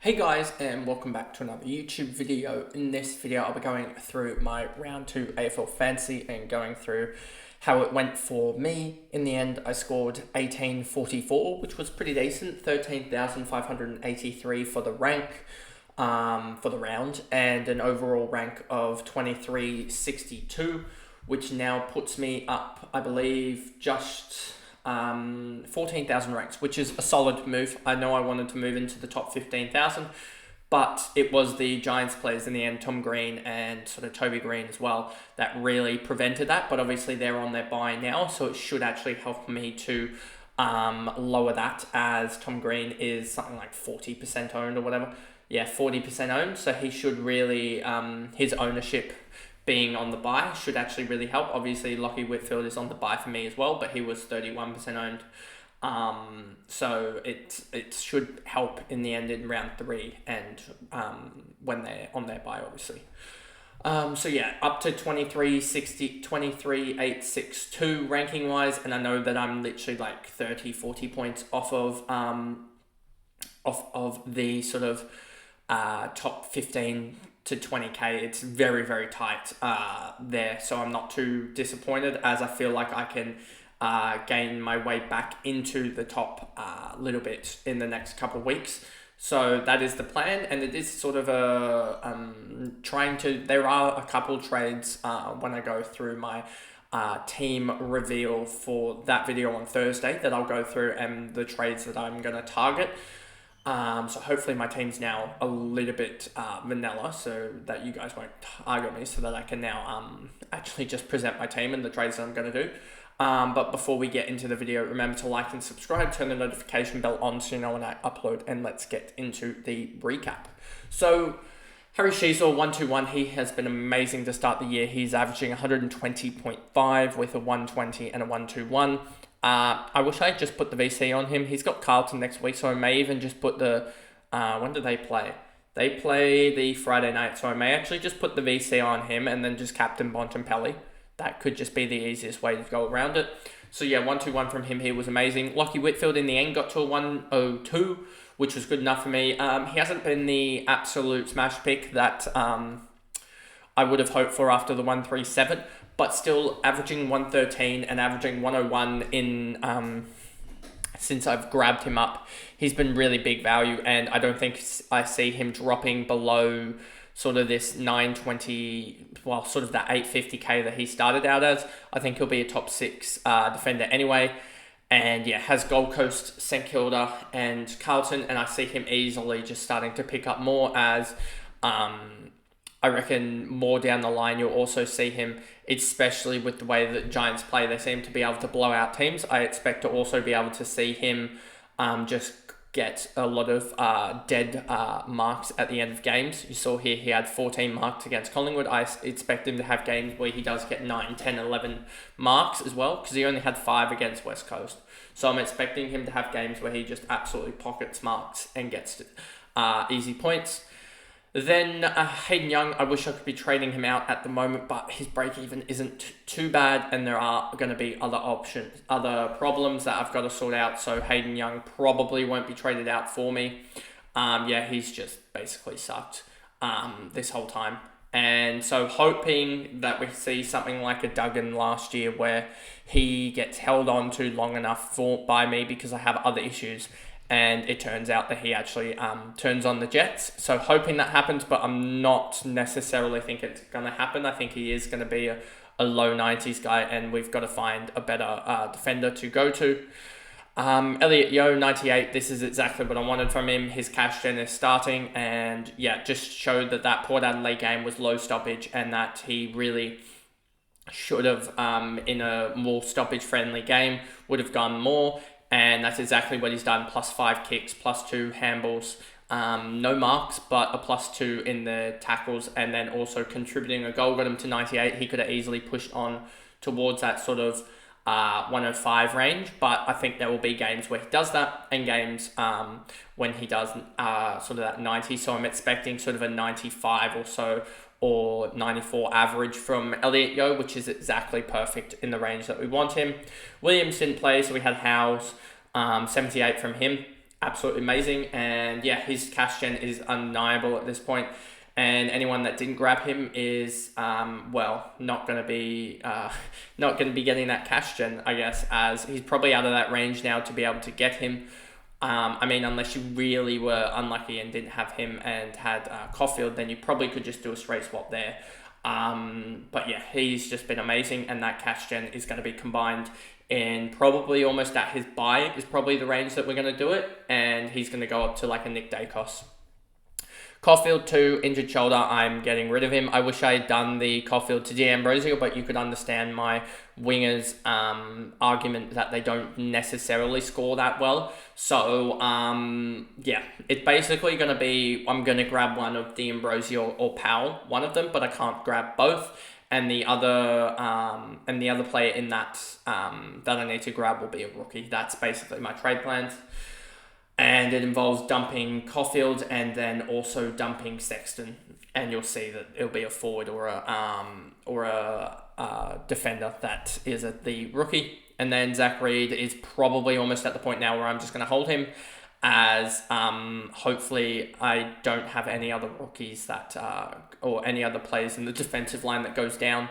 Hey guys, and welcome back to another YouTube video. In this video I'll be going through my round 2 AFL Fantasy and going through how it went for me. In the end I scored 1844, which was pretty decent, 13,583 for the rank for the round, and an overall rank of 2362, which now puts me up, I believe, just 14,000 ranks, which is a solid move. I know I wanted to move into the top 15,000, but it was the Giants players in the end, Tom Green and sort of Toby Green as well, that really prevented that. But obviously they're on their bye now, so it should actually help me to lower that, as Tom Green is something like 40% owned or whatever. Yeah, 40% owned, so he should really, his ownership being on the buy should actually really help. Obviously, Lockie Whitfield is on the buy for me as well, but he was 31% owned. So it should help in the end in round 3 and when they're on their buy, obviously. So yeah, up to 23,862 ranking wise, and I know that I'm literally like 30, 40 points off of the sort of top 15 to 20k. It's very, very tight there, so I'm not too disappointed, as I feel like I can gain my way back into the top a little bit in the next couple of weeks. So that is the plan, and it is sort of a there are a couple trades when I go through my team reveal for that video on Thursday that I'll go through, and the trades that I'm going to target. So hopefully my team's now a little bit vanilla, so that you guys won't argue me, so that I can now actually just present my team and the trades that I'm going to do. But before we get into the video, remember to like and subscribe, turn the notification bell on so you know when I upload, and let's get into the recap. So Harry Sheezel, 121, he has been amazing to start the year. He's averaging 120.5 with a 120 and a 121. I wish I had just put the VC on him. He's got Carlton next week, so I may even just put the... when do they play? They play the Friday night, so I may actually just put the VC on him and then just captain Bontempelli. That could just be the easiest way to go around it. So yeah, 121 from him here was amazing. Lockie Whitfield in the end got to a 102, which was good enough for me. He hasn't been the absolute smash pick that I would have hoped for after the 137, but still averaging 113 and averaging 101 in since I've grabbed him up. He's been really big value, and I don't think I see him dropping below sort of this 920, well, sort of that 850k that he started out as. I think he'll be a top 6 defender anyway. And yeah, has Gold Coast, St Kilda and Carlton, and I see him easily just starting to pick up more, as I reckon more down the line you'll also see him, especially with the way that Giants play. They seem to be able to blow out teams. I expect to also be able to see him just get a lot of dead marks at the end of games. You saw here he had 14 marks against Collingwood. I expect him to have games where he does get 9, 10, 11 marks as well, because he only had 5 against West Coast. So I'm expecting him to have games where he just absolutely pockets marks and gets easy points. Then Hayden Young, I wish I could be trading him out at the moment, but his break-even isn't too bad, and there are going to be other problems that I've got to sort out, so Hayden Young probably won't be traded out for me. Yeah, he's just basically sucked this whole time. And so hoping that we see something like a Duggan last year, where he gets held on to long enough by me because I have other issues, and it turns out that he actually turns on the Jets. So hoping that happens, but I'm not necessarily think it's going to happen. I think he is going to be a low 90s guy, and we've got to find a better defender to go to. Elliot Yeo, 98. This is exactly what I wanted from him. His cash gen is starting, and yeah, just showed that Port Adelaide game was low stoppage, and that he really should have, in a more stoppage-friendly game, would have gone more. And that's exactly what he's done. +5 kicks, +2 handballs, no marks, but a +2 in the tackles, and then also contributing a goal got him to 98. He could have easily pushed on towards that sort of 105 range, but I think there will be games where he does that, and games when he does sort of that 90. So I'm expecting sort of a 95 or so, or 94 average from Elliot Yeo, which is exactly perfect in the range that we want him. Williams didn't play, so we had Howes, 78 from him. absolutely amazing. And yeah, his cash gen is undeniable at this point. And anyone that didn't grab him is not going to be not going to be getting that cash gen, I guess, as he's probably out of that range now to be able to get him. I mean, unless you really were unlucky and didn't have him and had Caulfield, then you probably could just do a straight swap there. But yeah, he's just been amazing, and that cash gen is going to be combined in probably almost at his buy is probably the range that we're going to do it, and he's going to go up to like a Nick Dacos. Caulfield 2, injured shoulder, I'm getting rid of him. I wish I had done the Caulfield to D'Ambrosio, but you could understand my wingers' argument that they don't necessarily score that well. So, yeah, it's basically going to be, I'm going to grab one of D'Ambrosio or Powell, one of them, but I can't grab both. And the other player in that that I need to grab will be a rookie. That's basically my trade plans. And it involves dumping Caulfield and then also dumping Sexton, and you'll see that it'll be a forward or a defender that is the rookie. And then Zach Reed is probably almost at the point now where I'm just going to hold him, as hopefully I don't have any other rookies that or any other players in the defensive line that goes down.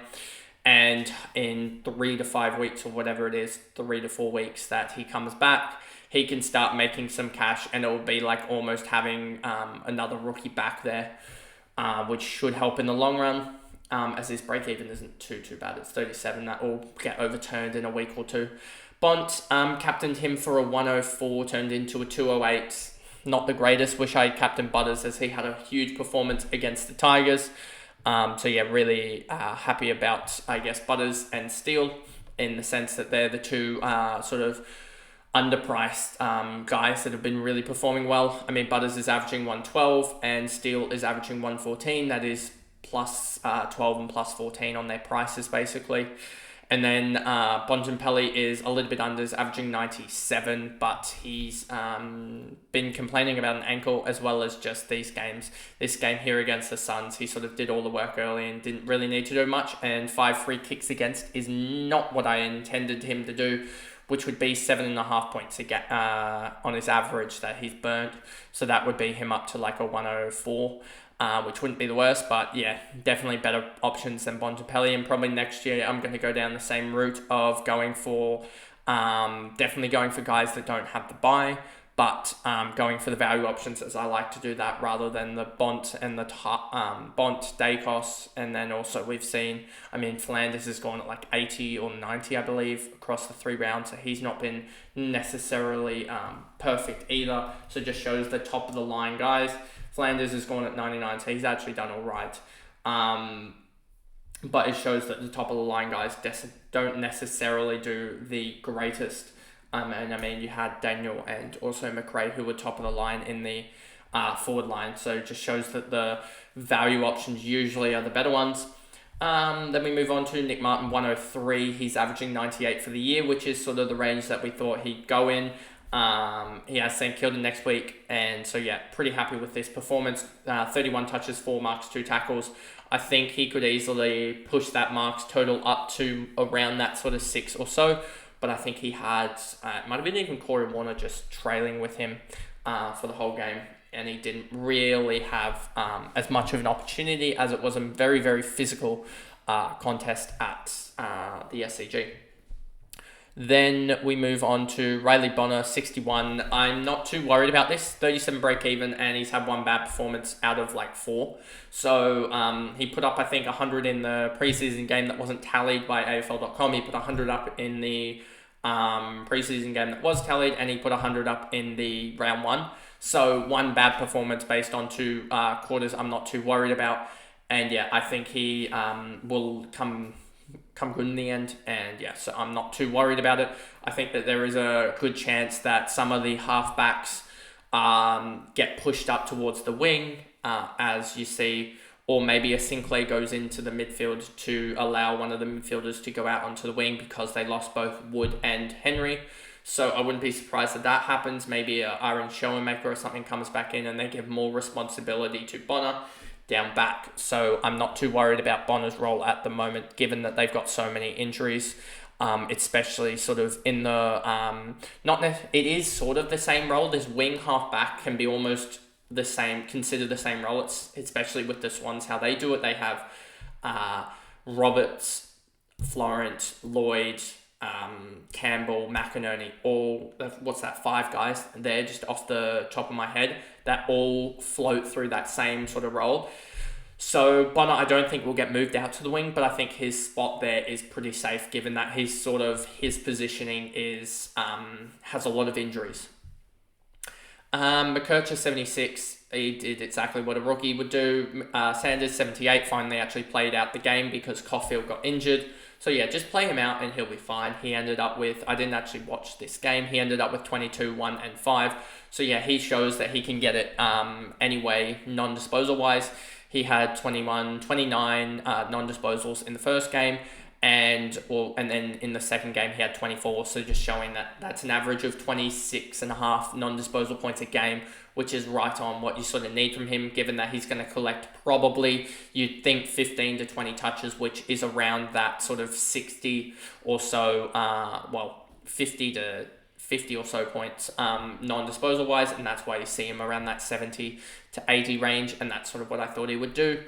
And in 3 to 5 weeks or whatever it is, 3 to 4 weeks that he comes back, he can start making some cash, and it will be like almost having another rookie back there, which should help in the long run, as his break-even isn't too bad. It's 37. That will get overturned in a week or two. Bont, captained him for a 104, turned into a 208. Not the greatest. Wish I had captained Butters, as he had a huge performance against the Tigers. So yeah, really happy about, I guess, Butters and Steele, in the sense that they're the two sort of underpriced guys that have been really performing well. I mean, Butters is averaging 112 and Steele is averaging 114. That is plus 12 and plus 14 on their prices, basically. And then Bontempelli is a little bit under, is averaging 97, but he's been complaining about an ankle, as well as just these games. This game here against the Suns, he sort of did all the work early and didn't really need to do much, and 5 free kicks against is not what I intended him to do, which would be 7.5 points on his average that he's burnt. So that would be him up to like a 104. Which wouldn't be the worst, but yeah, definitely better options than Bontempelli. And probably next year I'm going to go down the same route of going for definitely going for guys that don't have the buy, but going for the value options, as I like to do that, rather than the Bont and the Bont, Dacos. And then also we've seen, I mean, Flanders has gone at like 80 or 90, I believe, across the 3 rounds. So he's not been necessarily perfect either. So it just shows the top of the line guys. Flanders has gone at 99, so he's actually done all right. But it shows that the top of the line guys don't necessarily do the greatest. And I mean, you had Daniel and also McRae, who were top of the line in the forward line. So it just shows that the value options usually are the better ones. Then we move on to Nick Martin, 103. He's averaging 98 for the year, which is sort of the range that we thought he'd go in. He has St Kilda next week, and so yeah, pretty happy with this performance. 31 touches, 4 marks, 2 tackles. I think he could easily push that marks total up to around that sort of 6 or so, but I think he had, it might have been even Corey Warner just trailing with him for the whole game, and he didn't really have as much of an opportunity, as it was a very, very physical contest at the SCG. Then we move on to Riley Bonner, 61. I'm not too worried about this. 37 break even, and he's had 1 bad performance out of like 4. So he put up, I think, 100 in the preseason game that wasn't tallied by AFL.com. He put 100 up in the preseason game that was tallied, and he put 100 up in the round 1. So 1 bad performance based on 2 quarters I'm not too worried about. And yeah, I think he will come good in the end, and yeah, so I'm not too worried about it. I think that there is a good chance that some of the halfbacks get pushed up towards the wing, as you see, or maybe a Sinclair goes into the midfield to allow one of the midfielders to go out onto the wing, because they lost both Wood and Henry. So I wouldn't be surprised if that happens. Maybe a Aaron Schoenmaker or something comes back in and they give more responsibility to Bonner down back. So I'm not too worried about Bonner's role at the moment, given that they've got so many injuries. especially sort of in the it is sort of the same role. This wing half back can be almost the same, considered the same role. It's especially with the Swans how they do it. They have Roberts, Florent, Lloyd, Campbell, McInerney, all, what's that, 5 guys there just off the top of my head that all float through that same sort of role. So Bonner, I don't think will get moved out to the wing, but I think his spot there is pretty safe given that his positioning is has a lot of injuries. McKercher 76, he did exactly what a rookie would do. Sanders 78 finally actually played out the game because Caulfield got injured. So yeah, just play him out and he'll be fine. He ended up with, I didn't actually watch this game, he ended up with 22, 1 and 5. So yeah, he shows that he can get it anyway, non-disposal wise. He had 29 non-disposals in the first game, and then in the second game he had 24. So just showing that that's an average of 26.5 non-disposal points a game, which is right on what you sort of need from him, given that he's going to collect probably, you'd think, 15 to 20 touches, which is around that sort of 60 or so, 50 or so points non-disposal wise, and that's why you see him around that 70 to 80 range, and that's sort of what I thought he would do.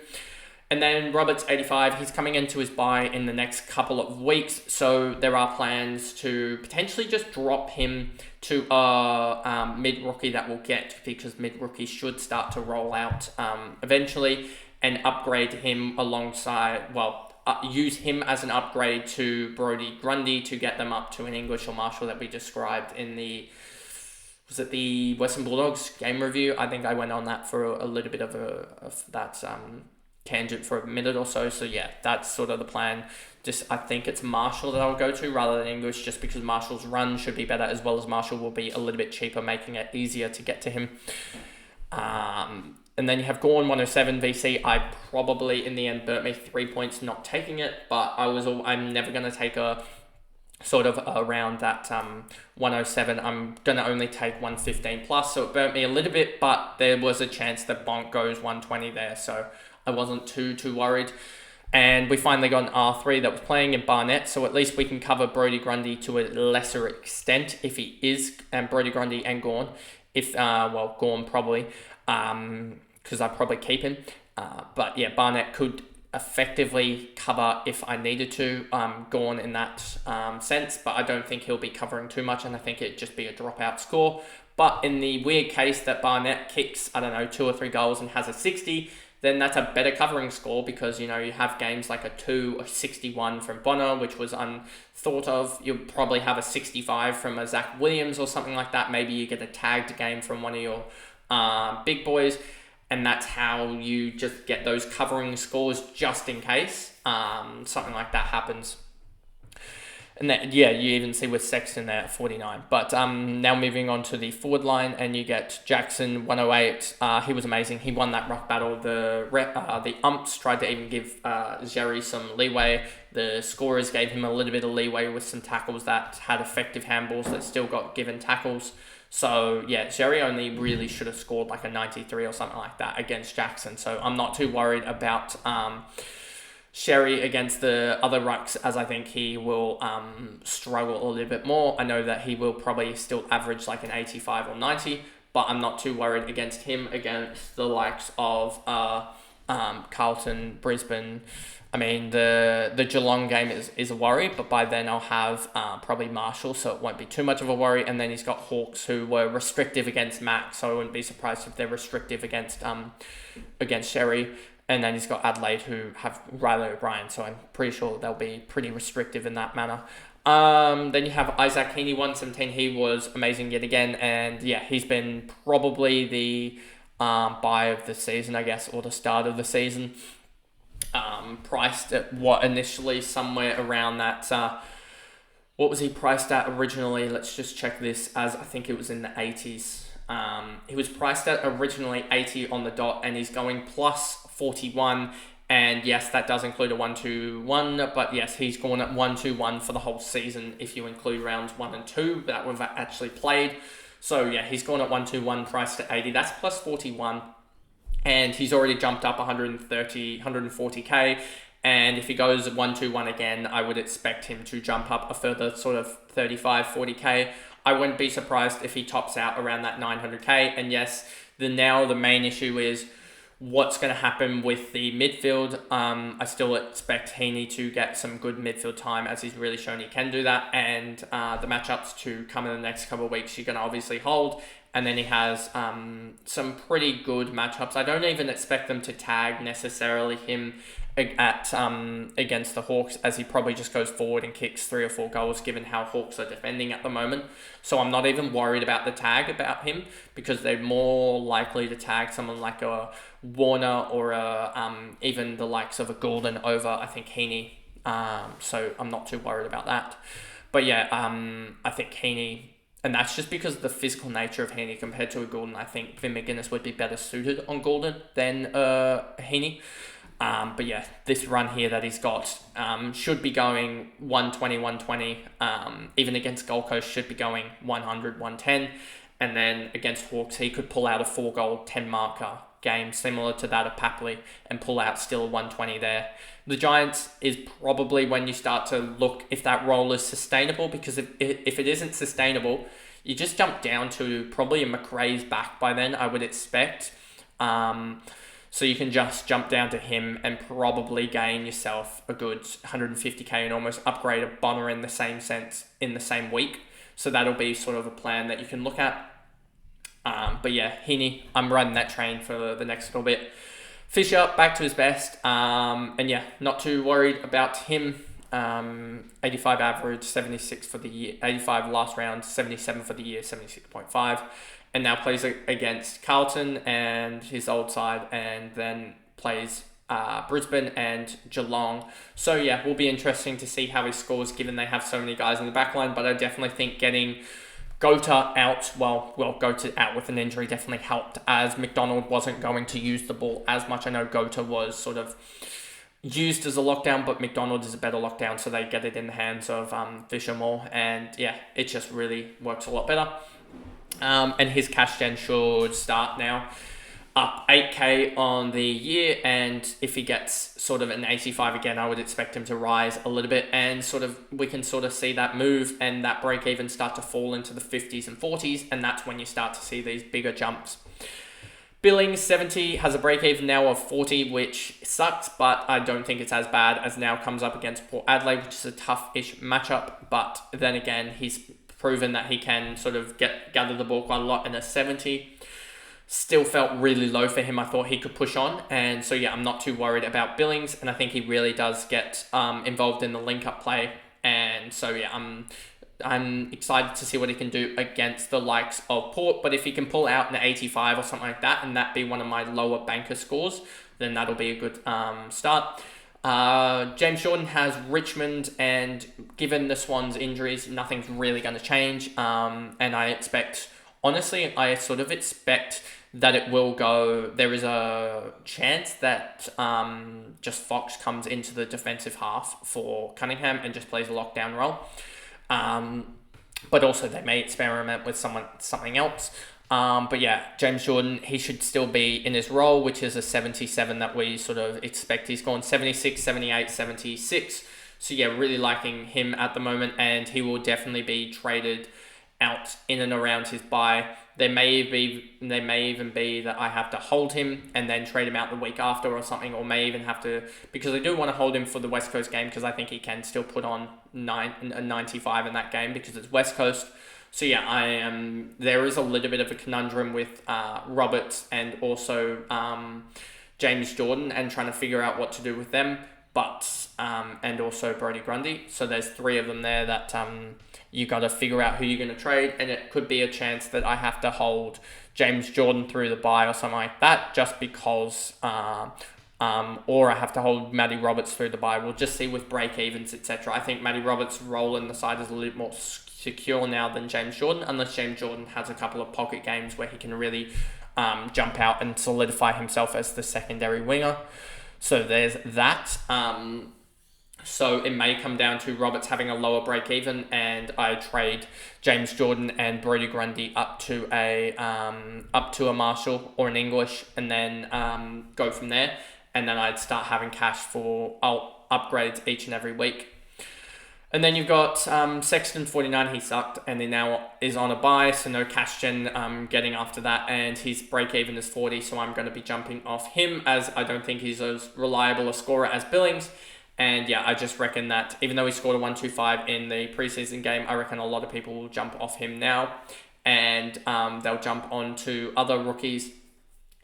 And then Roberts 85, he's coming into his bye in the next couple of weeks, so there are plans to potentially just drop him to a mid-rookie that we'll get, because mid-rookie should start to roll out eventually, and upgrade him alongside, use him as an upgrade to Brodie Grundy to get them up to an English or Marshall that we described in the Western Bulldogs game review. I think I went on that for a little bit of that tangent for a minute or so. So yeah, that's sort of the plan. I think it's Marshall that I'll go to rather than English, just because Marshall's run should be better, as well as Marshall will be a little bit cheaper, making it easier to get to him. And then you have Gawn 107 VC. I probably in the end burnt me 3 points not taking it, but I'm never going to take a sort of around that 107. I'm going to only take 115 plus, so it burnt me a little bit, but there was a chance that Bonk goes 120 there, so I wasn't too worried. And we finally got an R3 that was playing in Barnett, so at least we can cover Brodie Grundy to a lesser extent if he is, and Brodie Grundy and Gawn. Gawn probably, because I'd probably keep him. But yeah, Barnett could effectively cover if I needed to, Gawn in that sense, but I don't think he'll be covering too much, and I think it'd just be a dropout score. But in the weird case that Barnett kicks, 2 or 3 goals and has a 60, then that's a better covering score, because, you have games like a 2 or 61 from Bonner, which was unthought of. You'll probably have a 65 from a Zach Williams or something like that. Maybe you get a tagged game from one of your big boys, and that's how you just get those covering scores just in case something like that happens. And then, yeah, you even see with Sexton there at 49. But now moving on to the forward line, and you get Jackson 108. He was amazing. He won that ruck battle. The umps tried to even give Jerry some leeway. The scorers gave him a little bit of leeway with some tackles that had effective handballs that still got given tackles. So yeah, Jerry only really should have scored like a 93 or something like that against Jackson. So I'm not too worried about Sherry against the other rucks, as I think he will struggle a little bit more. I know that he will probably still average like an 85 or 90, but I'm not too worried against him against the likes of Carlton, Brisbane. I mean, the Geelong game is a worry, but by then I'll have probably Marshall, so it won't be too much of a worry. And then he's got Hawks, who were restrictive against Mac, so I wouldn't be surprised if they're restrictive against Sherry. And then he's got Adelaide, who have Riley O'Brien, so I'm pretty sure they'll be pretty restrictive in that manner. Then you have Isaac Heaney, 117. He was amazing yet again, and yeah, he's been probably the buy of the season, I guess, or the start of the season. Priced at initially somewhere around that. What was he priced at originally? Let's just check this, as I think it was in the 80s. He was priced at originally 80 on the dot, and he's going plus 41, and yes, that does include a 1-2-1, but yes, he's gone at 1-2-1 for the whole season if you include rounds 1 and 2 that we've actually played. So yeah, he's gone at 1-2-1, priced at 80. That's plus 41, and he's already jumped up 140k, And if he goes 1-2-1 again, I would expect him to jump up a further sort of 35, 40k. I wouldn't be surprised if he tops out around that 900k. And yes, the main issue is what's going to happen with the midfield. I still expect Heaney to get some good midfield time, as he's really shown he can do that. And the matchups to come in the next couple of weeks, you're going to obviously hold. And then he has some pretty good matchups. I don't even expect them to tag necessarily him at against the Hawks, as he probably just goes forward and kicks 3 or 4 goals, given how Hawks are defending at the moment. So I'm not even worried about the tag about him, because they're more likely to tag someone like a Warner or even the likes of a Golden over, I think, Heaney. So I'm not too worried about that. But yeah, I think Heaney, and that's just because of the physical nature of Heaney compared to a Golden. I think Vin McGuinness would be better suited on Golden than Heaney. But yeah, this run here that he's got should be going 120, 120. Even against Gold Coast, should be going 100, 110. And then against Hawks, he could pull out a 4-goal, 10-marker game similar to that of Papley and pull out still a 120 there. The Giants is probably when you start to look if that role is sustainable, because if it isn't sustainable, you just jump down to probably a McRae's back by then, I would expect. So you can just jump down to him and probably gain yourself a good 150k and almost upgrade a Bonner in the same sense in the same week. So that'll be sort of a plan that you can look at. But yeah, Heaney, I'm riding that train for the next little bit. Fisher, back to his best. And yeah, not too worried about him. 85 average, 76 for the year, 85 last round, 77 for the year, 76.5. And now plays against Carlton and his old side, and then plays Brisbane and Geelong. So yeah, will be interesting to see how he scores, given they have so many guys in the back line. But I definitely think getting Gota out, Gota out with an injury definitely helped, as McDonald wasn't going to use the ball as much. I know Gota was sort of used as a lockdown, but McDonald is a better lockdown, so they get it in the hands of Fisher more. And yeah, it just really works a lot better. And his cash gen should start now, up 8k on the year, and if he gets sort of an 85 again, I would expect him to rise a little bit, and we can see that move and that break even start to fall into the 50s and 40s, and that's when you start to see these bigger jumps. Billings 70 has a break even now of 40, which sucks, but I don't think it's as bad, as now comes up against Port Adelaide, which is a tough-ish matchup. But then again, he's proven that he can sort of gather the ball quite a lot, and a 70 still felt really low for him. I thought he could push on, and so yeah, I'm not too worried about Billings, and I think he really does get involved in the link-up play, and so yeah, I'm excited to see what he can do against the likes of Port. But if he can pull out an 85 or something like that, and that be one of my lower banker scores, then that'll be a good start. James Jordan has Richmond, and given the Swans' injuries, nothing's really going to change. And I expect that it will go. There is a chance that just Fox comes into the defensive half for Cunningham and just plays a lockdown role. But also they may experiment with something else. But yeah, James Jordan, he should still be in his role, which is a 77 that we sort of expect. He's gone 76, 78, 76. So yeah, really liking him at the moment, and he will definitely be traded out in and around his bye. There may even be that I have to hold him and then trade him out the week after or something, or may even have to, because I do want to hold him for the West Coast game, because I think he can still put on a 95 in that game because it's West Coast. So yeah, there is a little bit of a conundrum with Roberts and also James Jordan, and trying to figure out what to do with them. But and also Brodie Grundy. So there's 3 of them there that you got to figure out who you're going to trade, and it could be a chance that I have to hold James Jordan through the bye or something like that, just because, or I have to hold Matty Roberts through the bye. We'll just see with break evens, etc. I think Matty Roberts' role in the side is a little more secure now than James Jordan, unless James Jordan has a couple of pocket games where he can really jump out and solidify himself as the secondary winger. So there's that. So it may come down to Roberts having a lower break even, and I trade James Jordan and Brodie Grundy up to a Marshall or an English, and then go from there. and then I'd start having cash for upgrades each and every week. And then you've got Sexton 49, he sucked, and he now is on a buy, so no cash gen getting after that, and his break even is 40, so I'm going to be jumping off him, as I don't think he's as reliable a scorer as Billings. And yeah, I just reckon that even though he scored a 125 in the preseason game, I reckon a lot of people will jump off him now, and they'll jump on to other rookies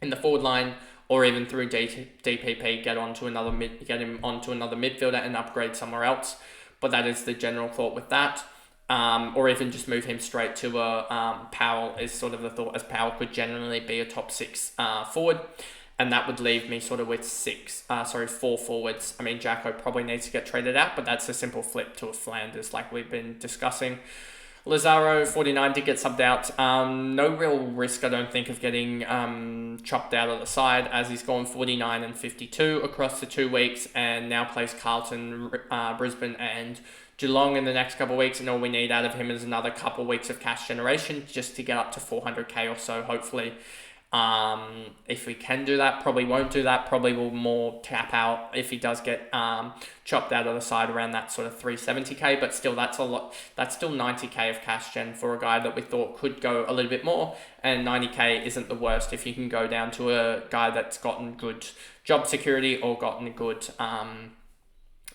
in the forward line, or even through DPP, get him onto another midfielder and upgrade somewhere else. But that is the general thought with that. Or even just move him straight to a Powell is sort of the thought, as Powell could generally be a top 6 forward. And that would leave me sort of with 4 forwards. I mean, Jacko probably needs to get traded out, but that's a simple flip to a Flanders like we've been discussing. Lazaro, 49, did get subbed out. No real risk, I don't think, of getting chopped out of the side, as he's gone 49 and 52 across the 2 weeks, and now plays Carlton, Brisbane and Geelong in the next couple of weeks, and all we need out of him is another couple of weeks of cash generation just to get up to 400k or so, hopefully. If we can do that, probably won't do that, probably will more tap out if he does get chopped out of the side around that sort of 370k, but still that's a lot. That's still 90k of cash gen for a guy that we thought could go a little bit more, and 90k isn't the worst if you can go down to a guy that's gotten good job security or gotten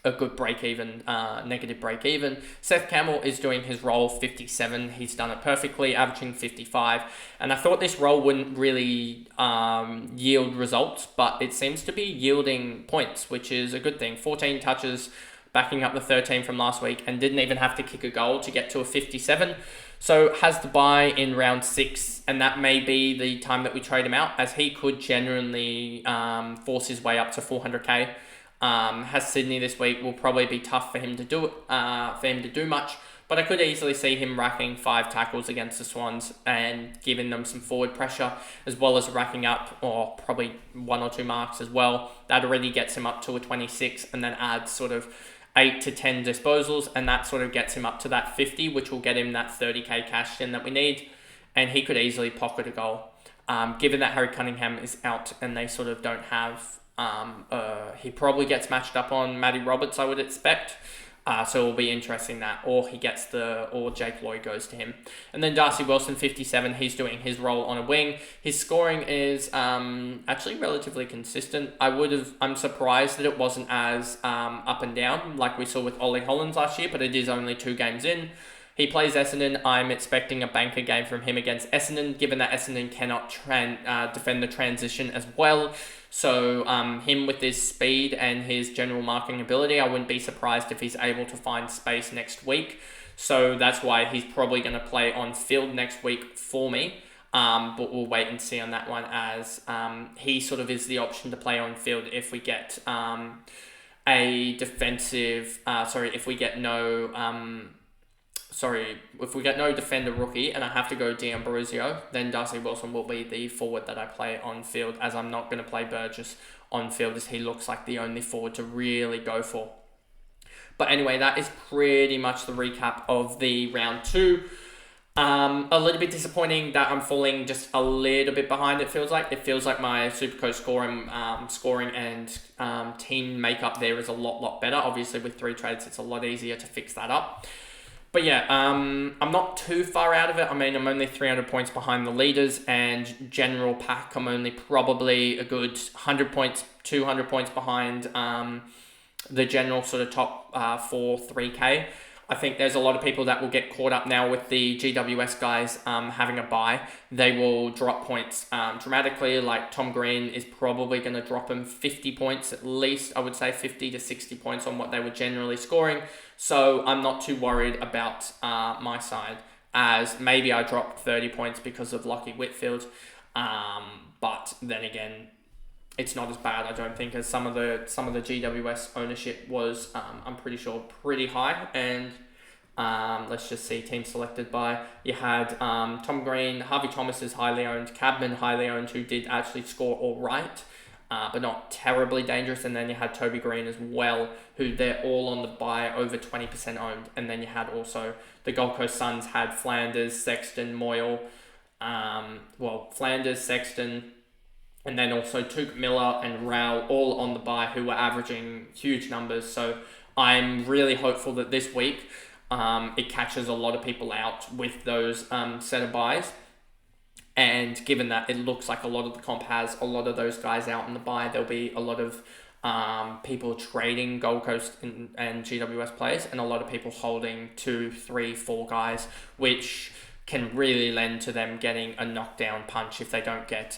a good break-even, negative break-even. Seth Campbell is doing his role 57. He's done it perfectly, averaging 55. And I thought this role wouldn't really yield results, but it seems to be yielding points, which is a good thing. 14 touches, backing up the 13 from last week, and didn't even have to kick a goal to get to a 57. So has the buy in round 6, and that may be the time that we trade him out, as he could genuinely force his way up to 400k. Has Sydney this week, will probably be tough for him to do much, but I could easily see him racking 5 tackles against the Swans and giving them some forward pressure, as well as racking up, or probably 1 or 2 marks as well. That already gets him up to a 26, and then adds sort of 8 to 10 disposals, and that sort of gets him up to that 50, which will get him that 30k cash in that we need, and he could easily pocket a goal. Given that Harry Cunningham is out and they sort of don't have he probably gets matched up on Matty Roberts, I would expect. So it'll be interesting that, or Jake Lloyd goes to him. And then Darcy Wilson, 57, he's doing his role on a wing. His scoring is actually relatively consistent. I'm surprised that it wasn't as up and down like we saw with Ollie Hollands last year, but it is only 2 games in. He plays Essendon. I'm expecting a banker game from him against Essendon, given that Essendon cannot defend the transition as well. So him with his speed and his general marking ability, I wouldn't be surprised if he's able to find space next week. So that's why he's probably going to play on field next week for me. But we'll wait and see on that one, as he sort of is the option to play on field if we get if we get no defender rookie and I have to go D'Ambrosio, then Darcy Wilson will be the forward that I play on field, as I'm not going to play Burgess on field, as he looks like the only forward to really go for. But anyway, that is pretty much the recap of the round 2. A little bit disappointing that I'm falling just a little bit behind, it feels like. It feels like my Supercoach scoring and team makeup there is a lot better. Obviously, with 3 trades, it's a lot easier to fix that up. But yeah, I'm not too far out of it. I mean, I'm only 300 points behind the leaders, and general pack, I'm only probably a good 100 points, 200 points behind the general sort of top 3K. I think there's a lot of people that will get caught up now with the GWS guys having a bye. They will drop points dramatically. Like Tom Green is probably going to drop him 50 points at least. I would say 50 to 60 points on what they were generally scoring. So I'm not too worried about my side, as maybe I dropped 30 points because of Lockie Whitfield. But then again, it's not as bad, I don't think, as some of the GWS ownership was, I'm pretty sure, pretty high. And let's just see, team selected by, you had Tom Green, Harvey Thomas is highly owned, Cabman highly owned, who did actually score all right, but not terribly dangerous. And then you had Toby Green as well, who they're all on the buy, over 20% owned. And then you had also the Gold Coast Suns had Flanders, Sexton, Moyle, Flanders, Sexton, And then also Tuke Miller and Rao all on the bye who were averaging huge numbers. So I'm really hopeful that this week it catches a lot of people out with those set of buys. And given that it looks like a lot of the comp has a lot of those guys out in the buy, there'll be a lot of people trading Gold Coast and GWS players, and a lot of people holding 2, 3, 4 guys, which can really lend to them getting a knockdown punch if they don't get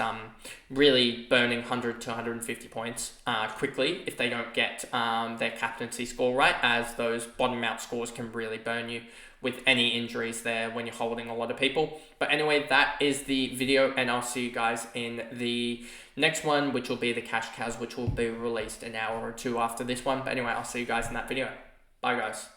really burning 100 to 150 points quickly, if they don't get their captaincy score right, as those bottom out scores can really burn you with any injuries there when you're holding a lot of people. But anyway, that is the video, and I'll see you guys in the next one, which will be the Cash Cows, which will be released an hour or two after this one. But anyway, I'll see you guys in that video. Bye, guys.